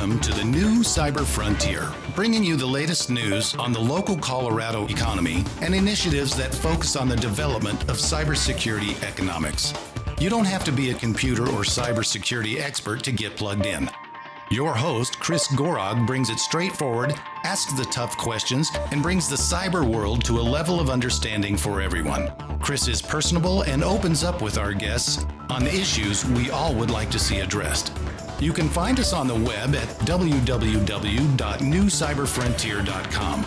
Welcome to the new Cyber Frontier, bringing you the latest news on the local Colorado economy and initiatives that focus on the development of cybersecurity economics. You don't have to be a computer or cybersecurity expert to get plugged in. Your host, Chris Gorog, brings it straightforward, asks the tough questions, and brings the cyber world to a level of understanding for everyone. Chris is personable and opens up with our guests on the issues we all would like to see addressed. You can find us on the web at www.newcyberfrontier.com.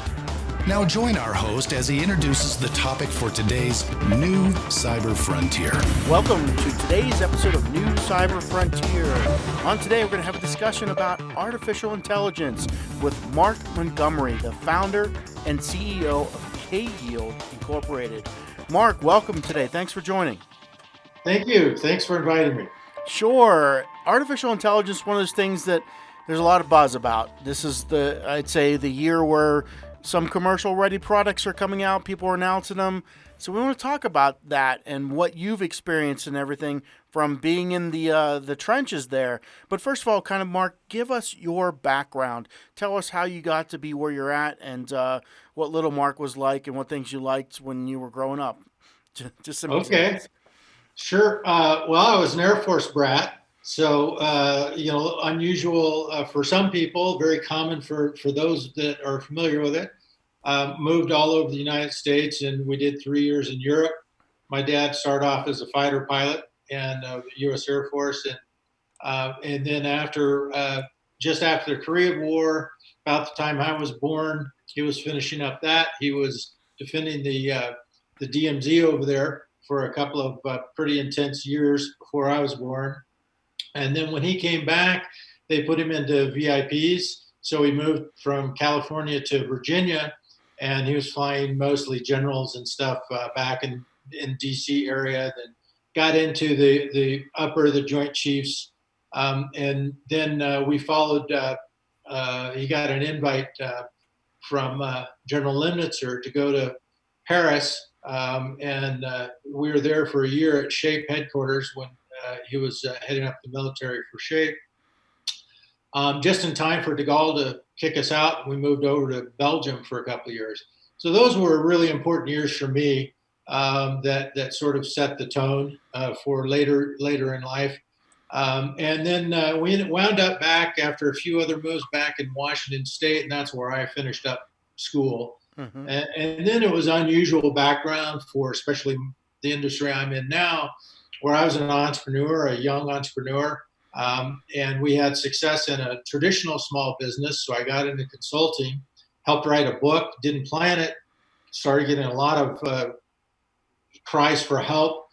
Now join our host as he introduces the topic for today's New Cyber Frontier. Welcome to today's episode of New Cyber Frontier. On today, we're going to have a discussion about artificial intelligence with Mark Montgomery, the founder and CEO of KYield Incorporated. Mark, welcome today. Thanks for joining. Thank you. Thanks for inviting me. Sure. Artificial intelligence is one of those things that there's a lot of buzz about. This is I'd say, the year where some commercial-ready products are coming out. People are announcing them. So we want to talk about that and what you've experienced and everything from being in the trenches there. But first of all, kind of, Mark, give us your background. Tell us how you got to be where you're at and what little Mark was like and what things you liked when you were growing up. Just some examples. Sure. Well, I was an Air Force brat. So, unusual for some people, very common for those that are familiar with it. Moved all over the United States, and we did 3 years in Europe. My dad started off as a fighter pilot in the U.S. Air Force, and then just after the Korean War, about the time I was born, he was finishing up that. He was defending the DMZ over there for a couple of pretty intense years before I was born. And then when he came back, they put him into VIPs. So he moved from California to Virginia, and he was flying mostly generals and stuff back in DC area. Then got into the Joint Chiefs. And then we followed, he got an invite from General Lemnitzer to go to Paris. And we were there for a year at SHAPE headquarters when he was heading up the military for SHAPE. Just in time for de Gaulle to kick us out, we moved over to Belgium for a couple of years. So those were really important years for me that sort of set the tone for later in life. And then we wound up back after a few other moves back in Washington State, and that's where I finished up school. Mm-hmm. And then it was unusual background for especially the industry I'm in now, where I was an entrepreneur, a young entrepreneur, and we had success in a traditional small business. So I got into consulting, helped write a book, didn't plan it, started getting a lot of cries for help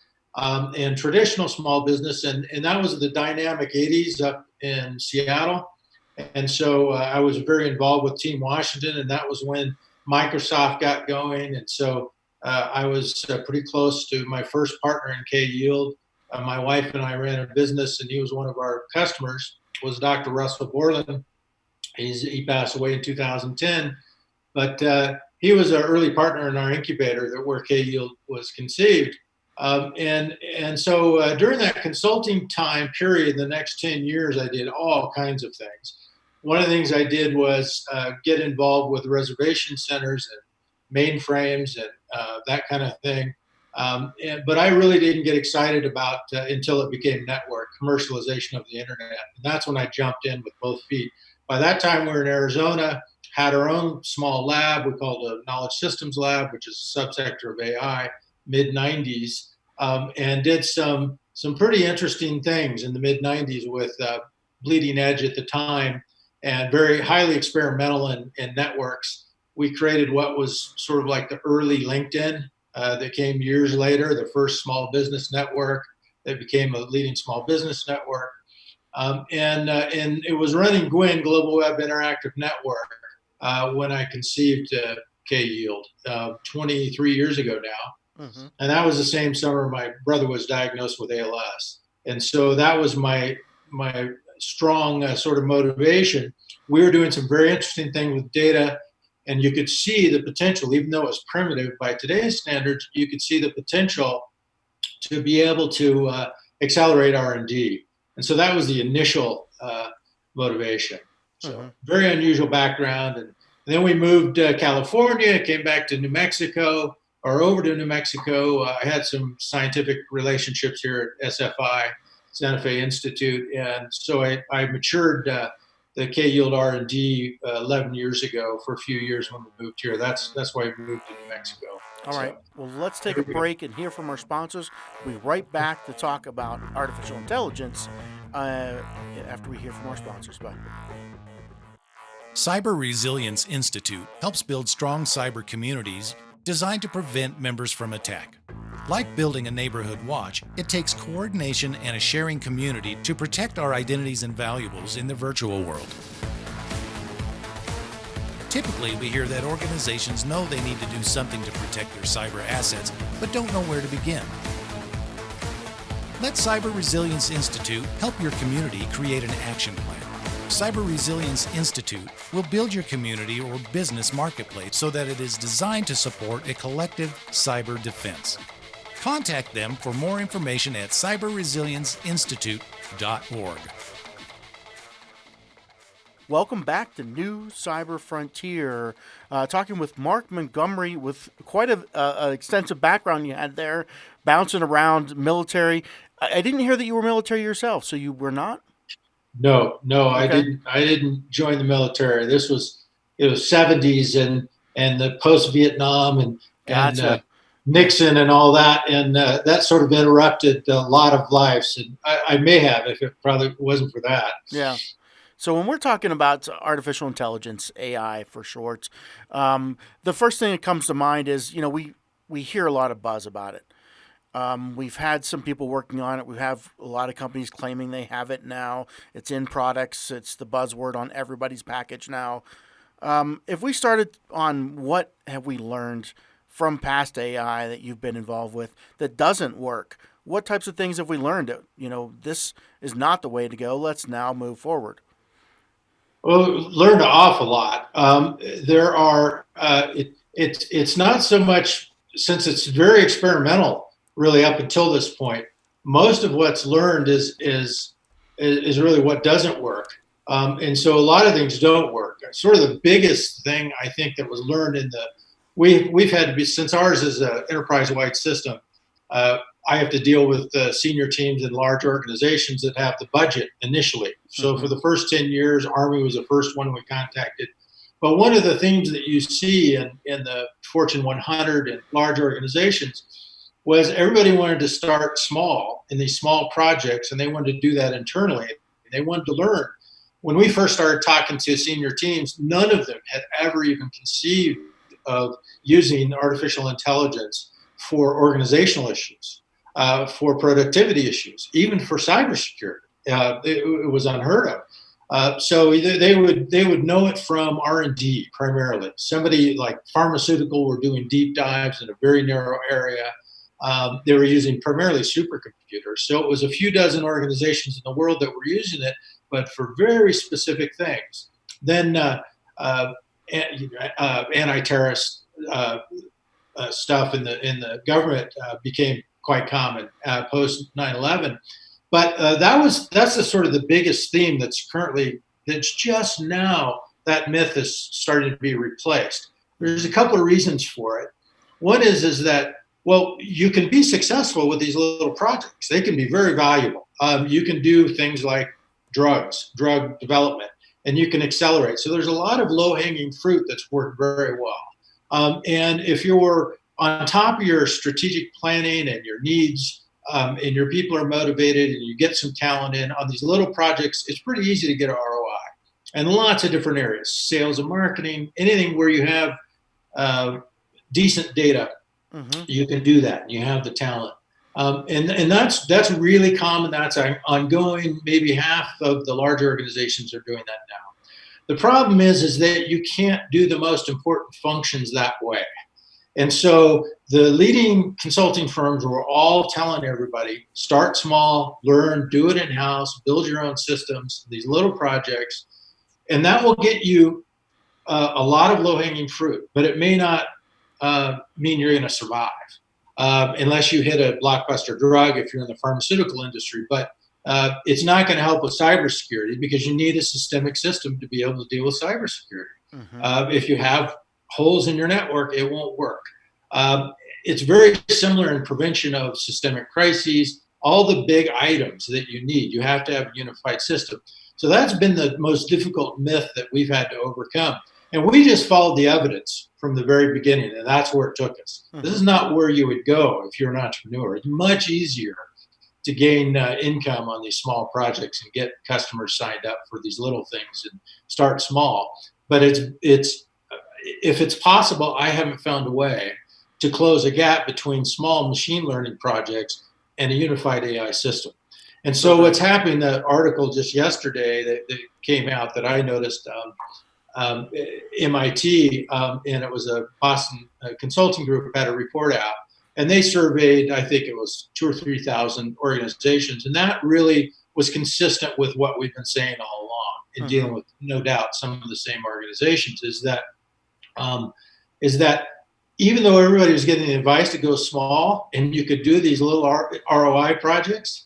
in traditional small business. And that was the dynamic 80s up in Seattle. And so I was very involved with Team Washington, and that was when Microsoft got going. And so I was pretty close to my first partner in KYield. My wife and I ran a business, and he was one of our customers, was Dr. Russell Borland. He passed away in 2010, but he was an early partner in our incubator where KYield was conceived. And so during that consulting time period, the next 10 years, I did all kinds of things. One of the things I did was get involved with reservation centers and mainframes and that kind of thing. But I really didn't get excited about until it became network commercialization of the internet. And that's when I jumped in with both feet. By that time, we were in Arizona, had our own small lab. We called it a Knowledge Systems Lab, which is a subsector of AI, mid-90s, and did some pretty interesting things in the mid-90s with bleeding edge at the time and very highly experimental in networks. We created what was sort of like the early LinkedIn that came years later, the first small business network that became a leading small business network. And it was running GWIN, Global Web Interactive Network, when I conceived KYield 23 years ago now. Mm-hmm. And that was the same summer my brother was diagnosed with ALS. And so that was my strong sort of motivation. We were doing some very interesting things with data, and you could see the potential, even though it was primitive by today's standards, you could see the potential to be able to accelerate R&D. And so that was the initial motivation. So very unusual background. And then we moved to California, came back to New Mexico, or over to New Mexico. I had some scientific relationships here at SFI, Santa Fe Institute. And so I matured the KYield R&D 11 years ago for a few years when we moved here. That's why we moved to New Mexico. All right. Well, let's take a break and hear from our sponsors. We'll be right back to talk about artificial intelligence after we hear from our sponsors. Bye. Cyber Resilience Institute helps build strong cyber communities designed to prevent members from attack. Like building a neighborhood watch, it takes coordination and a sharing community to protect our identities and valuables in the virtual world. Typically, we hear that organizations know they need to do something to protect their cyber assets, but don't know where to begin. Let Cyber Resilience Institute help your community create an action plan. Cyber Resilience Institute will build your community or business marketplace so that it is designed to support a collective cyber defense. Contact them for more information at cyberresilienceinstitute.org. Welcome back to New Cyber Frontier. Talking with Mark Montgomery with quite an extensive background you had there, bouncing around military. I didn't hear that you were military yourself, so you were not? No, Okay. I didn't join the military. It was 70s and the post-Vietnam and Gotcha. Nixon and all that, and that sort of interrupted a lot of lives. And I may have if it probably wasn't for that. Yeah. So when we're talking about artificial intelligence, AI for short, the first thing that comes to mind is, we hear a lot of buzz about it. We've had some people working on it. We have a lot of companies claiming they have it now. It's in products. It's the buzzword on everybody's package now. If we started on what have we learned from past AI that you've been involved with that doesn't work, what types of things have we learned? This is not the way to go. Let's now move forward. Well, learned an awful lot. There are. It's not so much, since it's very experimental, really up until this point. Most of what's learned is really what doesn't work, and so a lot of things don't work. Sort of the biggest thing I think that was learned we've had to be, since ours is an enterprise-wide system. I have to deal with senior teams in large organizations that have the budget initially. So for the first 10 years, Army was the first one we contacted. But one of the things that you see in the Fortune 100 and large organizations was everybody wanted to start small in these small projects, and they wanted to do that internally. They wanted to learn. When we first started talking to senior teams, none of them had ever even conceived of using artificial intelligence for organizational issues. For productivity issues, even for cybersecurity. It was unheard of. So they would know it from R&D primarily. Somebody like pharmaceutical were doing deep dives in a very narrow area. They were using primarily supercomputers. So it was a few dozen organizations in the world that were using it, but for very specific things. Then anti-terrorist stuff in the government became quite common post 9/11, but that's the sort of the biggest theme that's just now that myth is starting to be replaced. There's a couple of reasons for it. One is that, well, you can be successful with these little projects. They can be very valuable. You can do things like drug development, and you can accelerate. So there's a lot of low-hanging fruit that's worked very well. And if you're on top of your strategic planning and your needs, and your people are motivated and you get some talent in on these little projects, it's pretty easy to get an ROI. And lots of different areas, sales and marketing, anything where you have decent data, you can do that. You have the talent. And that's really common. That's ongoing. Maybe half of the large organizations are doing that now. The problem is that you can't do the most important functions that way. And so the leading consulting firms were all telling everybody, start small, learn, do it in-house, build your own systems, these little projects, and that will get you a lot of low-hanging fruit, but it may not mean you're going to survive unless you hit a blockbuster drug if you're in the pharmaceutical industry. But it's not going to help with cybersecurity because you need a systemic system to be able to deal with cybersecurity. If you have holes in your network, it won't work. It's very similar in prevention of systemic crises. All the big items that you need, you have to have a unified system. So that's been the most difficult myth that we've had to overcome. And we just followed the evidence from the very beginning, and that's where it took us. This is not where you would go if you're an entrepreneur. It's much easier to gain income on these small projects and get customers signed up for these little things and start small. But if it's possible, I haven't found a way to close a gap between small machine learning projects and a unified AI system. And so what's happening, the article just yesterday that came out that I noticed, MIT, and it was a Boston consulting group had a report out, and they surveyed, I think it was 2,000 or 3,000 organizations, and that really was consistent with what we've been saying all along in dealing with, no doubt, some of the same organizations. Is that even though everybody was getting the advice to go small, and you could do these little ROI projects,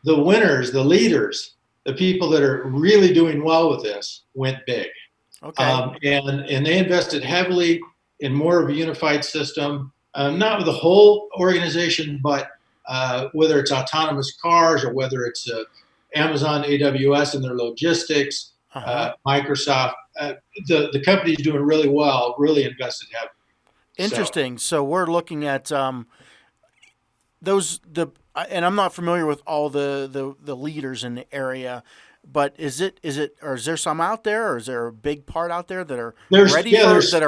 the winners, the leaders, the people that are really doing well with this went big. And they invested heavily in more of a unified system, not with the whole organization, but whether it's autonomous cars or whether it's Amazon, AWS and their logistics, Microsoft, the companies doing really well, really invested heavily. Interesting. So we're looking at and I'm not familiar with all the leaders in the area, but is there some out there, or is there a big part out there that are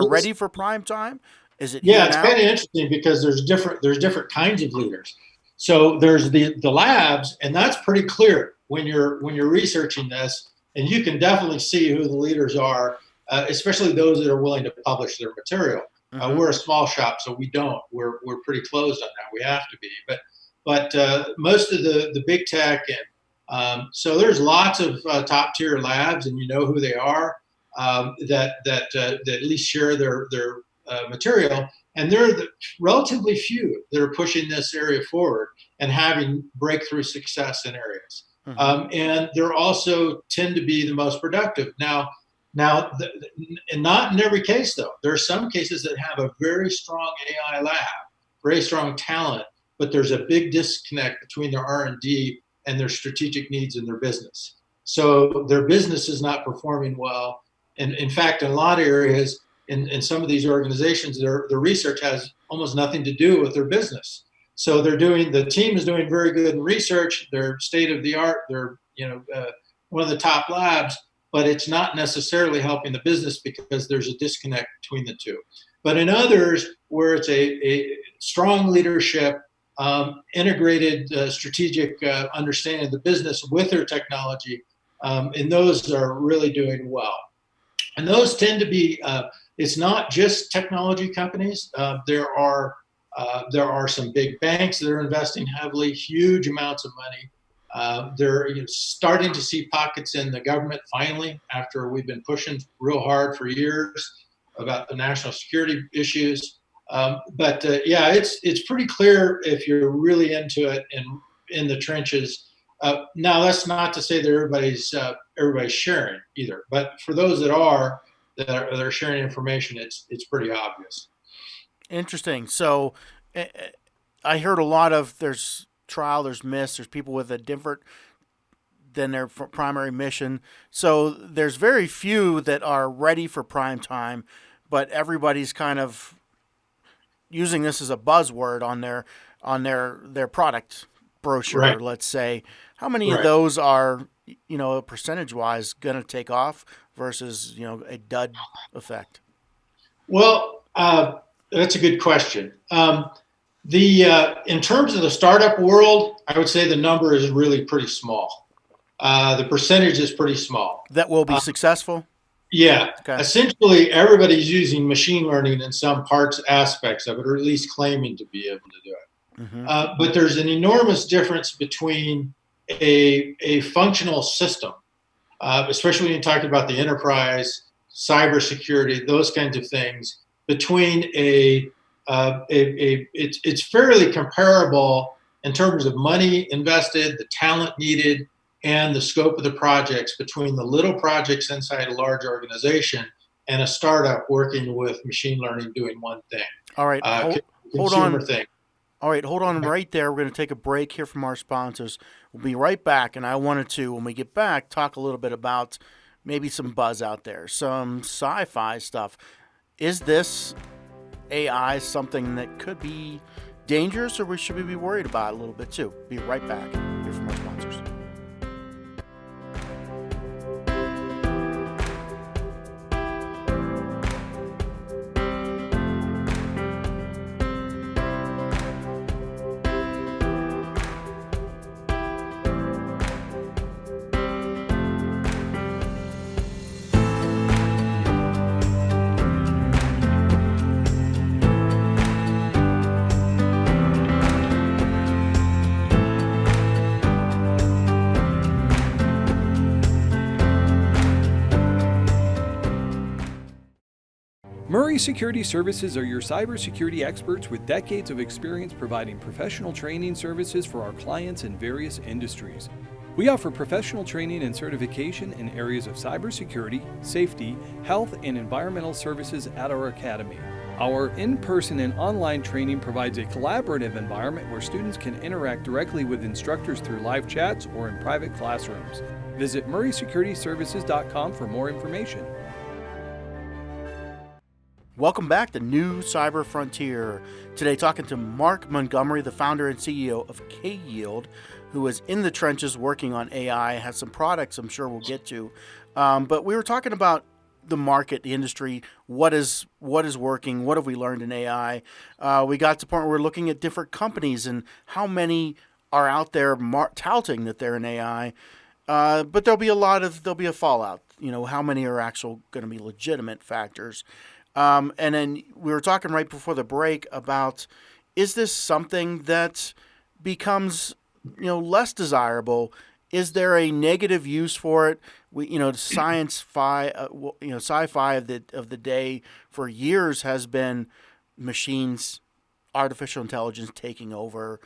ready for prime time? Is it? Yeah, it's kind of interesting because there's different kinds of leaders. So there's the labs, and that's pretty clear when you're researching this, and you can definitely see who the leaders are, especially those that are willing to publish their material. We're a small shop, so we don't. We're pretty closed on that. We have to be, but most of the big tech and so there's lots of top tier labs, and you know who they are that at least share their material, and they're relatively few that are pushing this area forward and having breakthrough success in areas. And they're also tend to be the most productive. Now, and not in every case, though. There are some cases that have a very strong AI lab, very strong talent, but there's a big disconnect between their R&D and their strategic needs in their business. So their business is not performing well. And in fact, in a lot of areas, in some of these organizations, their research has almost nothing to do with their business. So the team is doing very good in research. They're state of the art. They're one of the top labs, but it's not necessarily helping the business because there's a disconnect between the two. But in others, where it's a strong leadership, integrated strategic understanding of the business with their technology, and those are really doing well. And those tend to be, it's not just technology companies. There are some big banks that are investing heavily, huge amounts of money. They're starting to see pockets in the government finally, after we've been pushing real hard for years about the national security issues. But it's pretty clear if you're really into it and in the trenches. Now, that's not to say that everybody's sharing either, but for those that are sharing information, it's pretty obvious. Interesting. So I heard a lot of there's trial, there's miss, there's people with a different than their primary mission. So there's very few that are ready for prime time, but everybody's kind of using this as a buzzword on their product brochure, right. Let's say. How many of those are, percentage wise going to take off versus, a dud effect? Well, that's a good question. In terms of the startup world, I would say the number is really pretty small. The percentage is pretty small. That will be successful? Yeah. Okay. Essentially, everybody's using machine learning in some aspects of it, or at least claiming to be able to do it. But there's an enormous difference between a functional system, especially when you talk about the enterprise, cybersecurity, those kinds of things, between it's fairly comparable in terms of money invested, the talent needed, and the scope of the projects between the little projects inside a large organization and a startup working with machine learning doing one thing. All right, hold consumer on. thing. All right, hold on right there. We're going to take a break here from our sponsors. We'll be right back, and I wanted to, when we get back, talk a little bit about maybe some buzz out there, some sci-fi stuff. Is this AI something that could be dangerous, or should we be worried about it a little bit too? Be right back here from our sponsors. Murray Security Services are your cybersecurity experts with decades of experience providing professional training services for our clients in various industries. We offer professional training and certification in areas of cybersecurity, safety, health, and environmental services at our academy. Our in-person and online training provides a collaborative environment where students can interact directly with instructors through live chats or in private classrooms. Visit murraysecurityservices.com for more information. Welcome back to New Cyber Frontier. Today talking to Mark Montgomery, the founder and CEO of KYield, who is in the trenches working on AI, has some products I'm sure we'll get to. But we were talking about the market, the industry, what is working, what have we learned in AI. We got to the point where we're looking at different companies and how many are out there touting that they're in AI. But there'll be a fallout. You know, how many are actual going to be legitimate factors. And then we were talking right before the break about, is this something that becomes, less desirable? Is there a negative use for it? Sci-fi of the day for years has been machines, artificial intelligence taking over,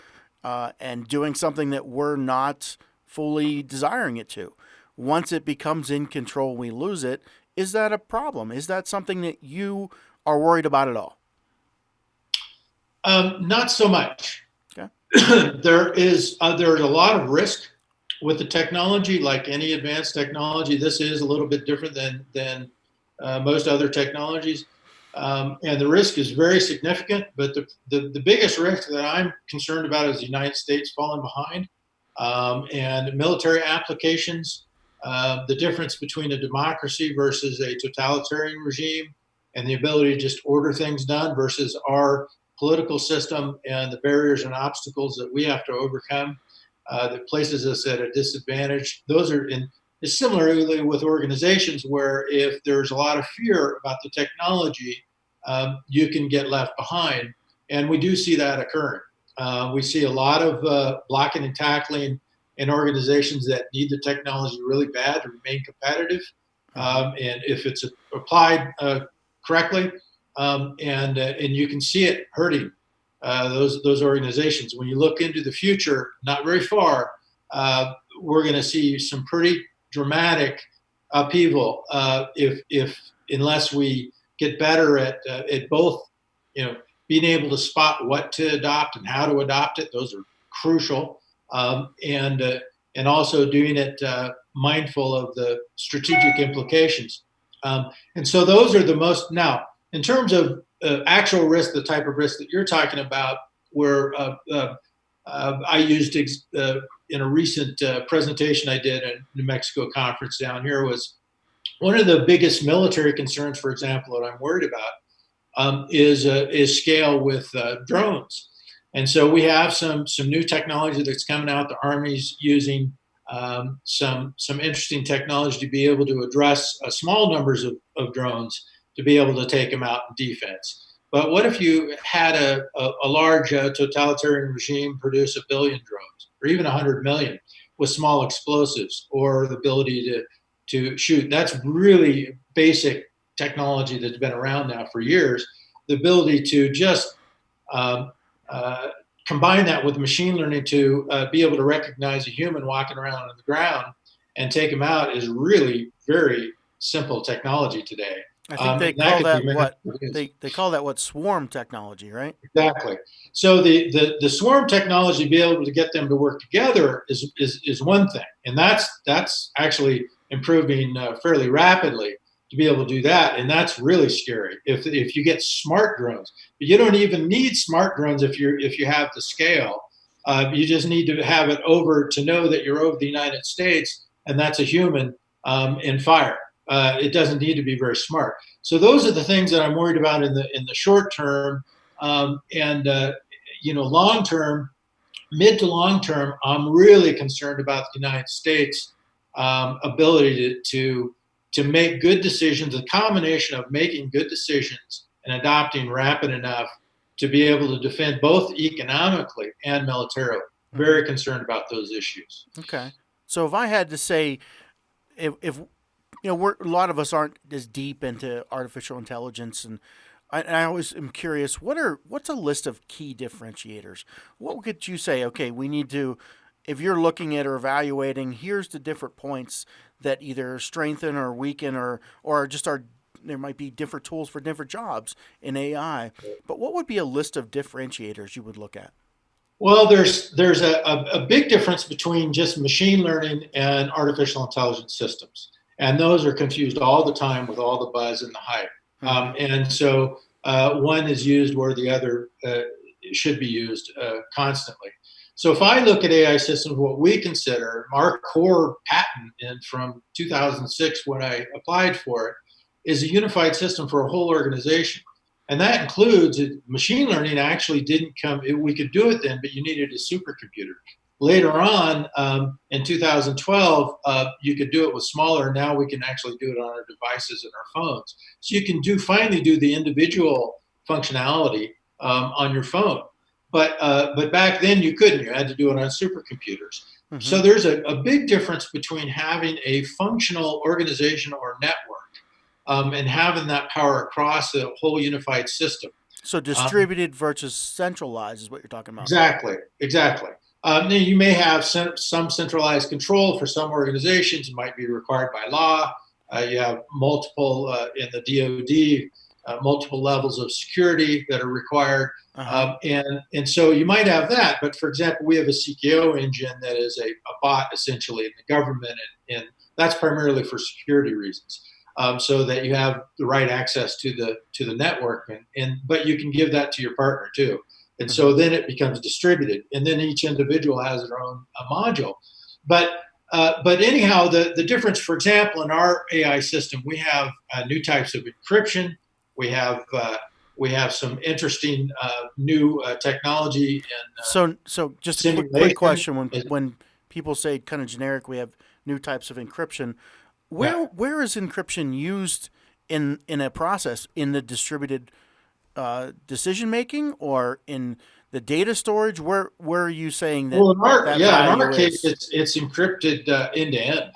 and doing something that we're not fully desiring it to. Once it becomes in control, we lose it. Is that a problem? Is that something that you are worried about at all? Not so much. Okay. There's a lot of risk with the technology. Like any advanced technology, this is a little bit different than most other technologies, and the risk is very significant. But the biggest risk that I'm concerned about is the United States falling behind, and military applications. The difference between a democracy versus a totalitarian regime, and the ability to just order things done versus our political system and the barriers and obstacles that we have to overcome, that places us at a disadvantage. Those are similarly with organizations where if there's a lot of fear about the technology, you can get left behind. And we do see that occurring. We see a lot of blocking and tackling in organizations that need the technology really bad to remain competitive, and if it's applied correctly, and you can see it hurting those organizations. When you look into the future, not very far, we're going to see some pretty dramatic upheaval unless we get better at both, being able to spot what to adopt and how to adopt it. Those are crucial. And also doing it mindful of the strategic implications. And so those are the most. Now, in terms of actual risk, the type of risk that you're talking about, where I used in a recent presentation I did at New Mexico conference down here, was one of the biggest military concerns, for example, that I'm worried about is scale with drones. And so we have some new technology that's coming out. The Army's using some interesting technology to be able to address small numbers of drones to be able to take them out in defense. But what if you had a large totalitarian regime produce 1 billion drones, or even 100 million, with small explosives, or the ability to shoot? That's really basic technology that's been around now for years. The ability to just combine that with machine learning to be able to recognize a human walking around on the ground and take them out is really very simple technology today. I think they and that call could that be what managed. they call that what swarm technology, right? Exactly. So the swarm technology, be able to get them to work together is one thing, and that's actually improving fairly rapidly to be able to do that, and that's really scary if you get smart drones. But you don't even need smart drones if you have the scale. You just need to have it over to know that you're over the United States, and that's a human in fire. It doesn't need to be very smart. So those are the things that I'm worried about in the short term, and long term, mid to long term. I'm really concerned about the United States ability to make good decisions. A combination of making good decisions and adopting rapid enough to be able to defend both economically and militarily. Very concerned about those issues. Okay. So if I had to say, if a lot of us aren't as deep into artificial intelligence, and I always am curious, what's a list of key differentiators? What could you say? Okay, we need to, if you're looking at or evaluating, here's the different points that either strengthen or weaken or just are. There might be different tools for different jobs in AI, but what would be a list of differentiators you would look at? Well, there's a big difference between just machine learning and artificial intelligence systems, and those are confused all the time with all the buzz and the hype. And so one is used where the other should be used constantly. So if I look at AI systems, what we consider our core patent from 2006 when I applied for it is a unified system for a whole organization. And that includes machine learning actually didn't come, we could do it then, but you needed a supercomputer. Later on, in 2012, you could do it with smaller. Now we can actually do it on our devices and our phones. So you can finally do the individual functionality on your phone. But back then you couldn't. You had to do it on supercomputers. So there's a big difference between having a functional organization or network and having that power across the whole unified system. So distributed versus centralized is what you're talking about. Exactly. You may have some centralized control for some organizations. It might be required by law. You have multiple in the DoD, multiple levels of security that are required. And so you might have that. But for example, we have a CKO engine that is a bot essentially in the government, and that's primarily for security reasons. So that you have the right access to the network, but you can give that to your partner too, and so then it becomes distributed, and then each individual has their own module. But anyhow, the difference, for example, in our AI system, we have new types of encryption. We have some interesting new technology. And so just a quick question: when people say kind of generic, we have new types of encryption. Where is encryption used in a process? In the distributed decision making, or in the data storage? Where are you saying that? Well, in our case, it's encrypted end to end.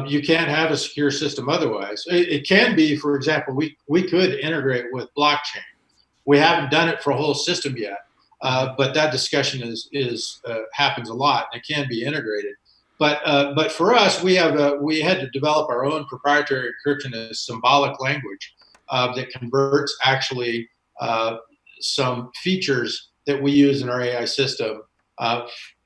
You can't have a secure system otherwise. It can be, for example, we could integrate with blockchain. We haven't done it for a whole system yet, but that discussion is happens a lot. And it can be integrated. But for us, we had to develop our own proprietary encryption as symbolic language that converts actually some features that we use in our AI system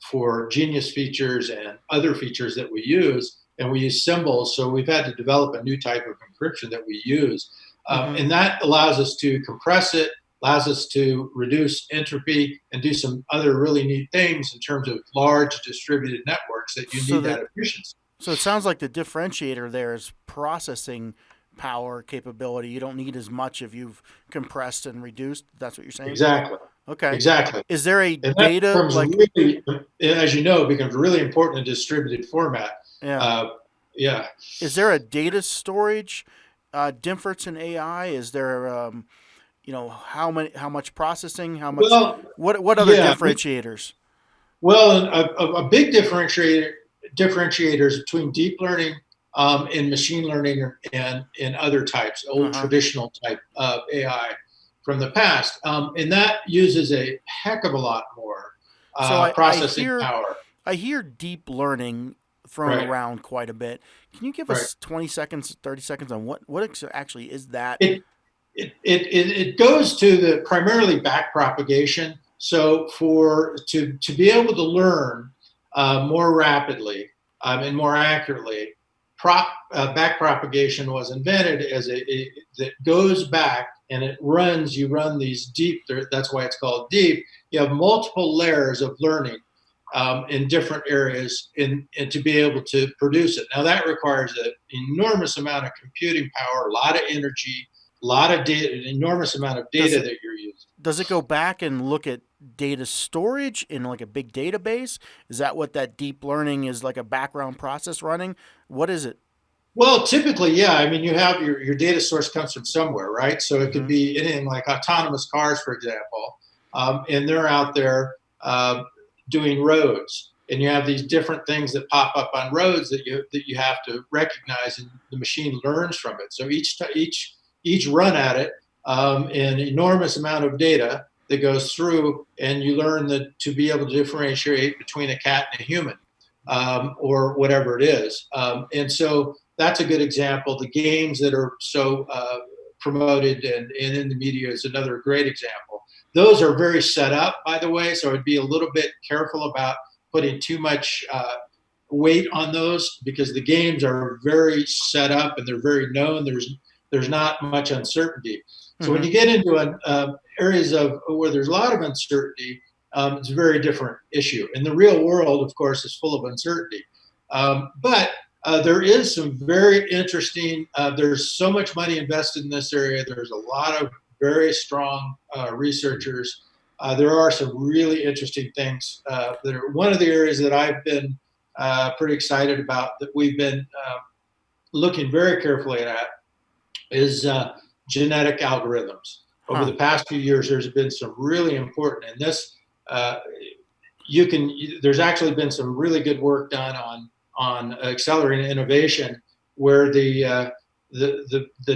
for genius features and other features that we use, and we use symbols. So we've had to develop a new type of encryption that we use, and that allows us to compress it, allows us to reduce entropy and do some other really neat things in terms of large distributed networks that you need that efficiency. So it sounds like the differentiator there is processing power capability. You don't need as much if you've compressed and reduced. That's what you're saying? Exactly. Okay. Exactly. Is there a data really, as you know, it becomes really important in distributed format. Yeah. Is there a data storage difference in AI? Is there how much processing, how much what other differentiators? Well, a big differentiators between deep learning and machine learning and other types, old traditional type of AI from the past, and that uses a heck of a lot more So processing power. I hear deep learning thrown Right. around quite a bit. Can you give Right. us 20 seconds, 30 seconds on what actually is that? It goes to the primarily back propagation. So to be able to learn more rapidly and more accurately, back propagation was invented as that goes back and it runs. You run these deep. That's why it's called deep. You have multiple layers of learning in different areas and to be able to produce it. Now that requires an enormous amount of computing power, a lot of energy, a lot of data, an enormous amount of data that you're using. Does it go back and look at data storage in like a big database? Is that what that deep learning is, like a background process running? What is it? Well, typically, yeah. I mean, you have your data source comes from somewhere, right? So it could be anything like autonomous cars, for example, and they're out there doing roads, and you have these different things that pop up on roads that you have to recognize, and the machine learns from it. So each run at it, an enormous amount of data that goes through, and you learn to be able to differentiate between a cat and a human, or whatever it is, and so. That's a good example. The games that are so promoted and in the media is another great example. Those are very set up, by the way, so I'd be a little bit careful about putting too much weight on those because the games are very set up and they're very known. There's not much uncertainty. So when you get into areas of where there's a lot of uncertainty, it's a very different issue. And the real world, of course, is full of uncertainty. But there is some very interesting, there's so much money invested in this area. There's a lot of very strong researchers. There are some really interesting things that are one of the areas that I've been pretty excited about that we've been looking very carefully at is genetic algorithms. Over the past few years, there's been some really important, and this, there's actually been some really good work done on accelerating innovation, where the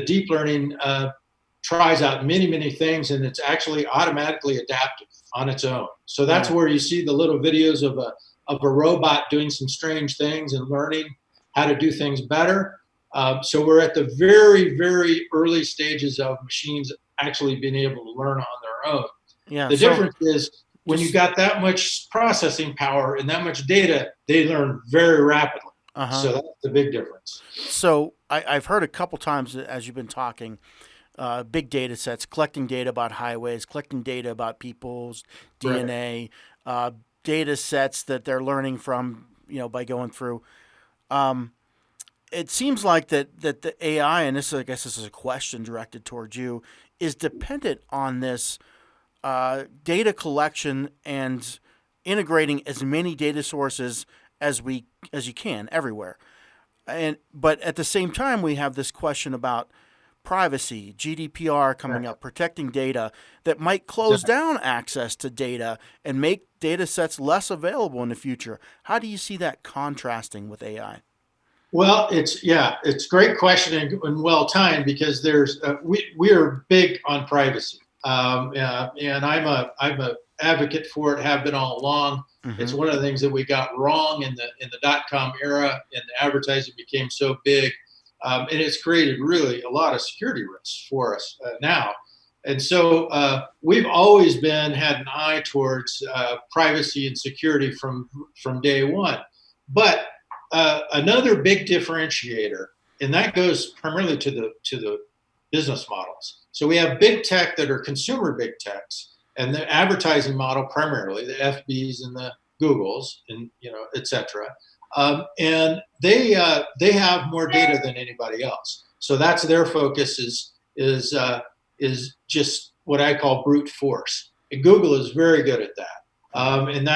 deep learning tries out many things, and it's actually automatically adaptive on its own. So that's where you see the little videos of a robot doing some strange things and learning how to do things better. So we're at the very early stages of machines actually being able to learn on their own. Yeah. The difference is, when you've got that much processing power and that much data, they learn very rapidly. So that's the big difference. So I've heard a couple times as you've been talking, big data sets, collecting data about highways, collecting data about people's DNA, data sets that they're learning from, by going through. It seems like that the AI, and I guess this is a question directed towards you, is dependent on this data collection and integrating as many data sources as you can everywhere. But at the same time, we have this question about privacy, GDPR coming up, protecting data that might close down access to data and make data sets less available in the future. How do you see that contrasting with AI? Well, it's a great question and well timed, because there's we are big on privacy. And I'm a advocate for it, have been all along. It's one of the things that we got wrong in the .com era, and the advertising became so big, and it's created really a lot of security risks for us now. And so we've always had an eye towards privacy and security from day one. But another big differentiator, and that goes primarily to the business models. So we have big tech that are consumer big techs, and the advertising model primarily, the FBs and the Googles, and et cetera. And they have more data than anybody else. So that's their focus is just what I call brute force. And Google is very good at that. And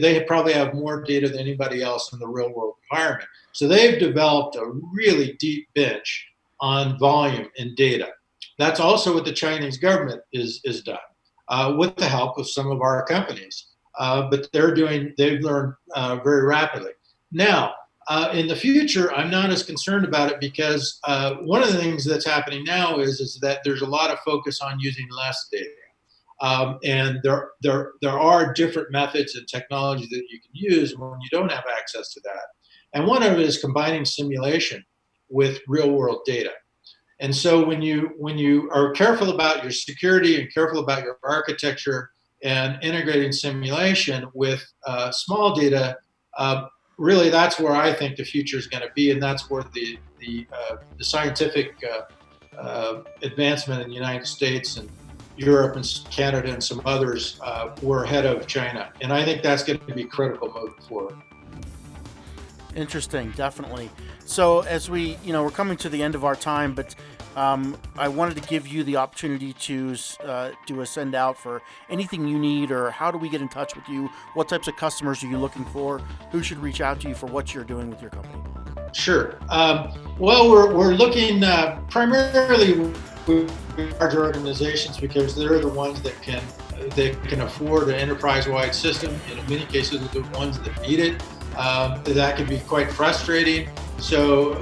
they probably have more data than anybody else in the real world environment. So they've developed a really deep bench on volume and data. That's also what the Chinese government is done, with the help of some of our companies. But they've learned very rapidly. Now, in the future, I'm not as concerned about it, because one of the things that's happening now is that there's a lot of focus on using less data. And there are different methods and technologies that you can use when you don't have access to that. And one of it is combining simulation with real world data. And so when you are careful about your security and careful about your architecture and integrating simulation with small data, really that's where I think the future is going to be, and that's where the scientific advancement in the United States and Europe and Canada and some others were ahead of China, and I think that's going to be critical moving forward. Interesting, definitely. So as we're coming to the end of our time, but I wanted to give you the opportunity to do a send out for anything you need, or how do we get in touch with you? What types of customers are you looking for? Who should reach out to you for what you're doing with your company? Sure. Well, we're looking primarily with large organizations because they're the ones that can afford an enterprise-wide system. In many cases, they're the ones that need it. That can be quite frustrating. So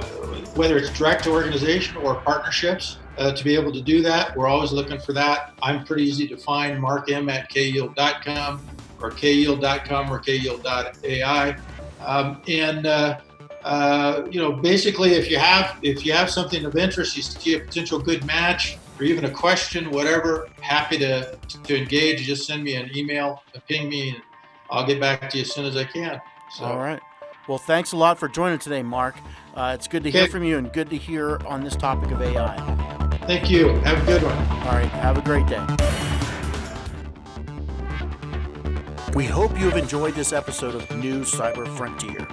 whether it's direct to organization or partnerships, to be able to do that, we're always looking for that. I'm pretty easy to find, markm@kyield.com or kyield.com or kyield.ai. Basically, if you have something of interest, you see a potential good match, or even a question, whatever, happy to engage. Just send me an email, ping me, and I'll get back to you as soon as I can. So. All right. Well, thanks a lot for joining today, Mark. It's good to hear from you, and good to hear on this topic of AI. Thank you. Have a good one. All right. Have a great day. We hope you have enjoyed this episode of New Cyber Frontier.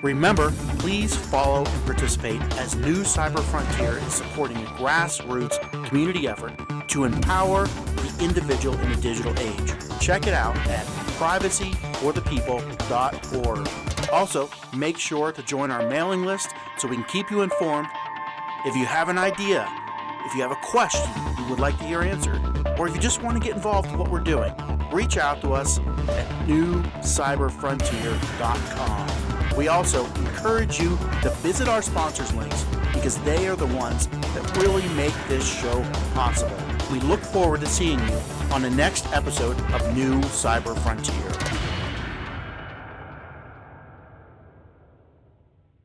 Remember, please follow and participate, as New Cyber Frontier is supporting a grassroots community effort to empower the individual in a digital age. Check it out at privacyforthepeople.org. Also, make sure to join our mailing list so we can keep you informed. If you have an idea, if you have a question you would like to hear answered, or if you just want to get involved in what we're doing, reach out to us at newcyberfrontier.com. We also encourage you to visit our sponsors links, because they are the ones that really make this show possible. We look forward to seeing you on the next episode of New Cyber Frontier.